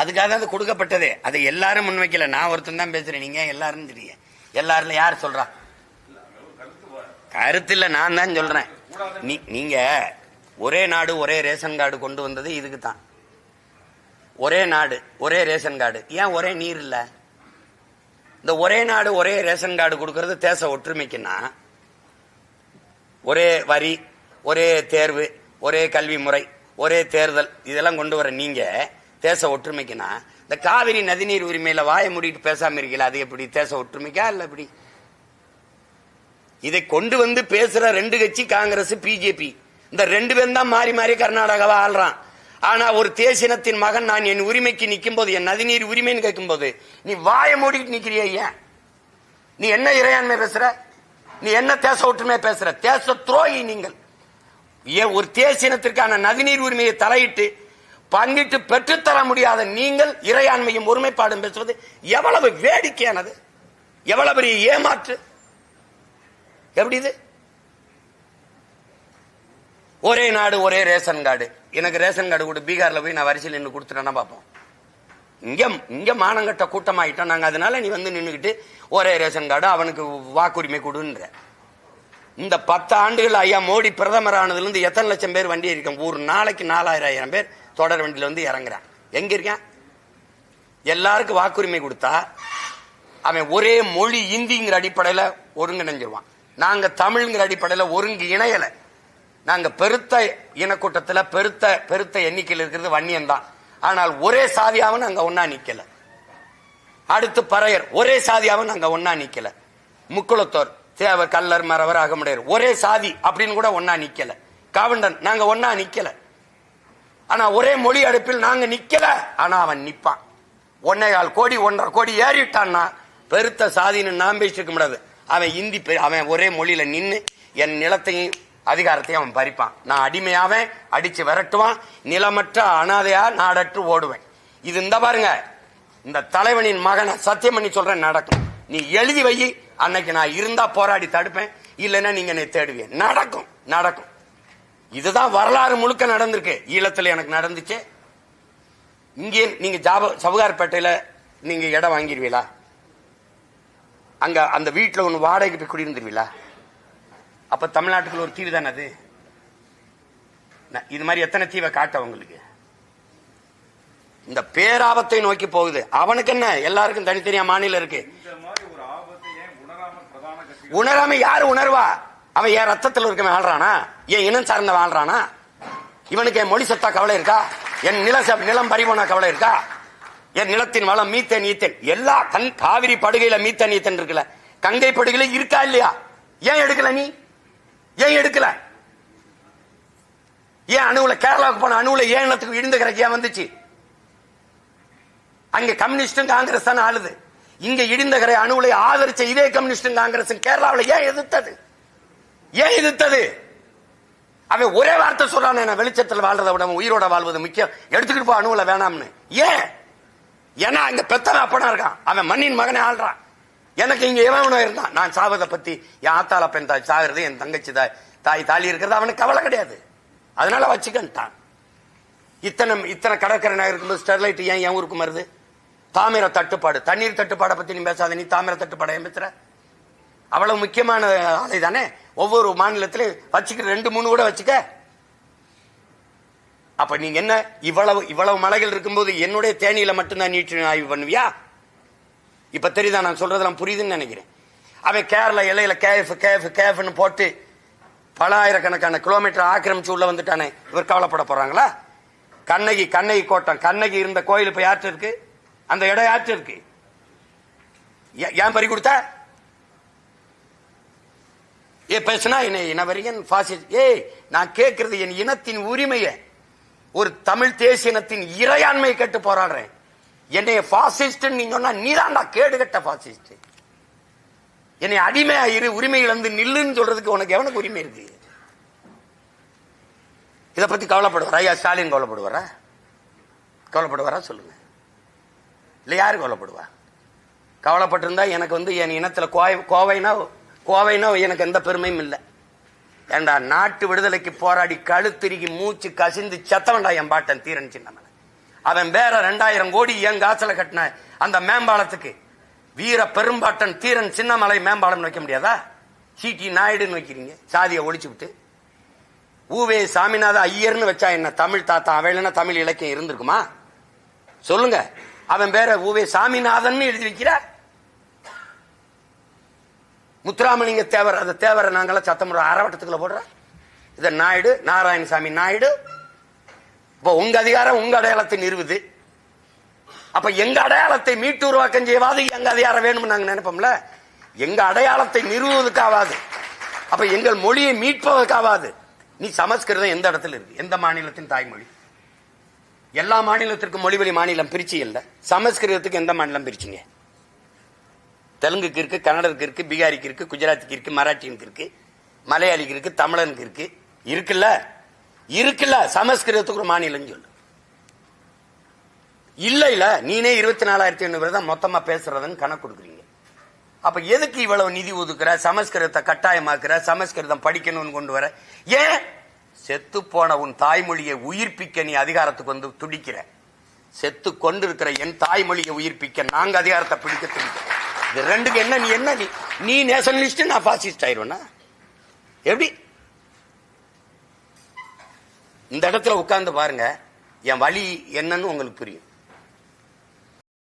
அதுக்காக அது கொடுக்கப்பட்டதே. அதை எல்லாரும் முன்வைக்கல, நான் ஒருத்தன் தான் பேசுறேன். நீங்க எல்லாரும் தெரியும். எல்லாரும் யார் சொல்றா? கருத்து இல்ல, நான் தான் சொல்றேன். நீங்க ஒரே நாடு ஒரே ரேஷன் கார்டு கொண்டு வந்தது இதுக்கு தான். ஒரே நாடு ஒரே ரேஷன் கார்டு. ஏன் ஒரே நீர் இல்ல? இந்த ஒரே நாடு ஒரே ரேஷன் கார்டு கொடுக்கறது தேச ஒற்றுமைக்குன்னா, ஒரே வரி, ஒரே தேர்வு, ஒரே கல்வி முறை, ஒரே தேர்தல், இதெல்லாம் கொண்டு வர நீங்க தேச ஒற்றுமைக்குன்னா, இந்த காவிரி நதிநீர் உரிமையில வாயை மூடிட்டு பேசாம இருக்கல, அது எப்படி தேச ஒற்றுமைக்கா இல்ல? எப்படி இதை கொண்டு வந்து பேசுற ரெண்டு கட்சி காங்கிரஸ் பிஜேபி, இந்த ரெண்டு பேரும் தான் மாறி மாறி கர்நாடகாவை ஆள்றான். ஆனா ஒரு தேசினத்தின் மகன் நான் என் உரிமைக்கு நிற்கும் போது, என் நதிநீர் உரிமைன்னு கேட்கும் போது நீ வாயை மூடிட்டு நிக்கிறிய. ஏன் நீ என்ன இறையாண்மை பேசுற? நீ என்ன தேச ஒற்றுமை பேசுற? தேச துரோகி நீங்கள். ஏன் ஒரு தேசினத்திற்கான நதிநீர் உரிமையை தலையிட்டு பங்கிட்டு பெற்றுத்தர முடியாத நீங்கள் இறையாண்மையும் ஒருமைப்பாடும் பேசுவது எவ்வளவு வேடிக்கையானது, எவ்வளவு பெரிய ஏமாற்று. எப்படி இது? ஒரே நாடு ஒரே ரேஷன் கார்டு. எனக்கு ரேஷன் கார்டு கூட பீகார்ல போய் நான் வரிசையில் நின்று கொடுத்துட்டேன்னா பார்ப்போம். இங்க மானங்கட்ட கூட்டமாயிட்டோம் நாங்க. அதனால நீ வந்து நின்றுகிட்டு ஒரே ரேஷன் கார்டு, அவனுக்கு வாக்குரிமை கொடுன்ற. இந்த 10 ஆண்டுகள் ஐயா மோடி பிரதமர் ஆனதுல இருந்து எத்தனை லட்சம் பேர் வண்டி இருக்கேன்? ஒரு நாளைக்கு 4000 பேர் தொடர் வண்டியில வந்து இறங்குறான். எங்க இருக்கேன்? எல்லாருக்கும் வாக்குரிமை கொடுத்தா அவன் ஒரே மொழி இந்திங்கிற அடிப்படையில ஒருங்கிணைஞ்சிருவான். நாங்க தமிழ்ங்கிற அடிப்படையில ஒருங்கு இணையல. நாங்க பெருத்த இனக்கூட்டத்தில் பெருத்த எண்ணிக்கையில் இருக்கிறது வன்னியன் தான். ஆனால் ஒரே சாதியாவும் அங்க ஒன்னா நிக்கல. அடுத்து பறையர் ஒரே சாதியாவும் அங்க ஒன்னா நிக்கல. முக்குளத்தோர், தேவர், கல்லர், மறவர், அகமுடையர் ஒரே சாதி அப்படின்னு கூட ஒன்னா நிக்கல. காவண்டன் நாங்க ஒன்னா நிக்கல. ஆனா ஒரே மொழி அடுப்பில் நாங்க நிக்கல. ஆனா அவன் நிப்பான். 1.25 கோடி 1.5 கோடி ஏறிட்டான்னா பெருத்த சாதின்னு நாம் பேசிட்டு இருக்க முடியாது. அவன் இந்தி, அவன் ஒரே மொழியில நின்று என் நிலத்தையும் அதிகாரத்தையும் அவன் பறிப்பான். நான் அடிமையாவேன், அடிச்சு விரட்டுவான். நிலமற்ற அனாதையா நாடற்று ஓடுவேன். இது இந்த பாருங்க, இந்த தலைவனின் மகனை சத்தியம் பண்ணி சொல்றேன், நடக்கும். நீ எழுதி வை. அன்னைக்கு நான் இருந்தா போராடி தடுப்பேன், இல்லைன்னா நீங்க என்னை தேடுவேன். நடக்கும் நடக்கும். இதுதான் வரலாறு முழுக்க நடந்திருக்கு. ஈழத்துல எனக்கு நடந்துச்சு. இங்கே நீங்க சவுகார்பேட்டையில நீங்க இடம் வாங்கிடுவீங்களா? அங்க அந்த வீட்டுல ஒண்ணு வாடகைக்கு போய் குடியிருந்துருவீங்களா? அப்ப தமிழ்நாட்டுக்குள்ள ஒரு தீவு தானே அது. இது மாதிரி எத்தனை தீவை காட்ட உங்களுக்கு? இந்த பேராபத்தை நோக்கி போகுது. அவனுக்கு என்ன, எல்லாருக்கும் தனித்தனியா மாநிலம் இருக்கு. உணராம யாரு உணர்வா? அவன் என் ரத்தத்தில் இருக்க வாழ்றானா? என் இனம் சார்ந்த வாழ்றானா? இவனுக்கு என் மொழி சத்தா கவலை இருக்கா? என் நிலம் பறிபோனா கவலை இருக்கா? என் நிலத்தின் வளம் மீத்தேன் ஈத்தேன் எல்லா காவிரி படுகையில மீத்தேன் ஈத்தேன் இருக்குல்ல, கங்கை படுகையில இருக்கா இல்லையா? ஏன் எடுக்கல? நீ ஏன் எடுக்கல? ஏன் அணுவுல கேரளாவுக்கு போன அணுவுல ஏன் இனத்துக்கு இடிந்த கரைக்கு ஏன் வந்துச்சு? அங்க கம்யூனிஸ்டும் காங்கிரஸ் தானே ஆளுது. இங்க இடிந்த கரை அணுவுலை ஆதரிச்ச இதே கம்யூனிஸ்டும் காங்கிரஸ் கேரளாவில் ஏன் எதிர்த்தது? ஏன் எதிர்த்தது? அவன் ஒரே வார்த்தை சொல்றான், என்ன வெளிச்சத்தில் வாழ்றதை விட உயிரோட வாழ்வது முக்கியம், எடுத்துக்கிட்டு போ அணுவுல வேணாம்னு. ஏன்? ஏன்னா அங்க பெத்தன அப்பனா இருக்கான், அவன் மண்ணின் மகனை ஆள்றான். எனக்கு இங்க எவனும் இருந்தான். நான் சாவதை பத்தி, என் ஆத்தால பெண் தாய் சாகிறது, என் தங்கச்சி தாய் தாலி இருக்கிறது அவனுக்கு கவலை கிடையாது. அதனால வச்சுக்கிட்டான். இத்தனை கடற்கரை நகர் இருக்கும்போது ஸ்டெர்லைட் ஏன் என் ஊருக்கு வருது? தாமிர தட்டுப்பாடு, தண்ணீர் தட்டுப்பாடை பத்தி நீ பேசாத. நீ தாமிர தட்டுப்பாடை ஏன் பேசுற? அவ்வளவு முக்கியமான ஆலை தானே. ஒவ்வொரு மாநிலத்திலும் வச்சுக்க, 2-3 கூட வச்சுக்க. அப்ப நீங்க என்ன இவ்வளவு மலைகள் இருக்கும்போது என்னுடைய தேனியில மட்டும்தான் நீட்டு ஆய்வு பண்ணுவியா? இப்ப தெரியுதா நான் சொல்றதெல்லாம் புரியுதுன்னு நினைக்கிறேன். அவன் கேரளா எல்லையில கேஃப்னு போட்டு பல ஆயிரக்கணக்கான கிலோமீட்டர் ஆக்கிரமிச்சு உள்ள வந்துட்டானே, இவர் கவலைப்பட போறாங்களா? கண்ணகி கோட்டம், கண்ணகி இருந்த கோயில் இப்ப யார்கிட்ட இருக்கு? அந்த இடம் யார்கிட்ட இருக்கு? ஏன் பறி கொடுத்த? பேசுனா இனவரியன் பாசிஸ்ட். நான் கேட்கறது என் இனத்தின் உரிமையை, ஒரு தமிழ் தேசியனத்தின் இறையாண்மையை கேட்டு போராடுறேன். என்னைய பாசிஸ்ட் நீங்க சொன்னா நீதான்டா கேடுகட்ட பாசிஸ்ட். என்னை அடிமையா இரு, உரிமை இழந்து நில்லுன்னு சொல்றதுக்கு உனக்கு எவனுக்கு உரிமை இருக்கு? இத பத்தி கவலைப்படுவாரா? ஐயா ஸ்டாலின் கவலைப்படுவாரா சொல்லுங்க. இல்ல யாரு கவலைப்படுவா? கவலைப்பட்டிருந்தா எனக்கு என் இனத்துல கோவைனா எனக்கு எந்த பெருமையும் இல்லை. ஏண்டா நாட்டு விடுதலைக்கு போராடி கழுத்திருக்கி மூச்சு கசிந்து செத்தவன்டா என் பாட்டன் தீரன் சின்னமன். அவன் வேற 2000 கோடி என் காசுல கட்டின அந்த மேம்பாலத்துக்கு வீர பெரும்பாட்டன் தீரன் சின்னமலை மேம்பாலம் வைக்க முடியாதா? சிடி நாயுடுன்னு வைக்கிறீங்க, சாதியை ஒழிச்சு விட்டு. ஊவே சாமிநாத ஐயர்னு வச்சா என்ன தமிழ் தாத்தா? அவன் தமிழ் இலக்கியம் இருந்திருக்குமா சொல்லுங்க? அவன் பேர ஊவே சாமிநாதன் எழுதி வைக்கிறார். முத்துராமலிங்க தேவர், அந்த தேவரை நாங்களாம் சத்தமுறை அறவட்டத்துக்குள்ள போடுற. இத நாயுடு, நாராயணசாமி நாயுடு. இப்ப உங்க அதிகாரம் உங்க அடையாளத்தை நிறுவுது. அப்ப எங்க அடையாளத்தை மீட்டு உருவாக்கம் செய்வாது எங்க அதிகாரம் வேணும்னு நாங்க நினைப்போம்ல. எங்க அடையாளத்தை நிறுவுவதற்காவாது, அப்ப எங்கள் மொழியை மீட்பதற்காவாது. நீ சமஸ்கிருதம் எந்த இடத்துல இருக்கு? எந்த மாநிலத்தின் தாய்மொழி? எல்லா மாநிலத்திற்கும் மொழிவழி மாநிலம் பிரிச்சு இல்ல. சமஸ்கிருதத்துக்கு எந்த மாநிலம் பிரிச்சுங்க? தெலுங்குக்கு இருக்கு, கன்னடத்துக்கு இருக்கு, பீகாரிக்கு இருக்கு, குஜராத்துக்கு இருக்கு, மராட்டியனுக்கு இருக்கு, மலையாளிக்கு இருக்கு, தமிழனுக்கு இருக்கு. இருக்குல்ல சமஸ்கிருதத்துக்கு ஒரு மாநிலம் சொல்லு. இல்ல நீனே 24,800 தான் மொத்தமா பேசுறதுன்னு கணக்கு கொடுக்குறீங்க. அப்ப எதுக்கு இவ்வளவு நிதி ஒதுக்குற? சமஸ்கிருதத்தை கட்டாயமாக்குற, சமஸ்கிருதம் படிக்கணும்னு கொண்டு வர. ஏன்? செத்து போன உன் தாய்மொழியை உயிர்ப்பிக்க நீ அதிகாரத்துக்கு வந்து துடிக்கிற. செத்து கொண்டிருக்கிற என் தாய்மொழியை உயிர்ப்பிக்க நாங்க அதிகாரத்தை பிடிக்க துடிக்கிறோம். இது ரெண்டுக்கு என்ன? நீ நேஷனலிஸ்ட், நான் பாசிஸ்ட் ஆயிருவேனா? எப்படி? இந்த இடத்துல உட்கார்ந்து பாருங்க, என் வழி என்னன்னு உங்களுக்கு புரியும்.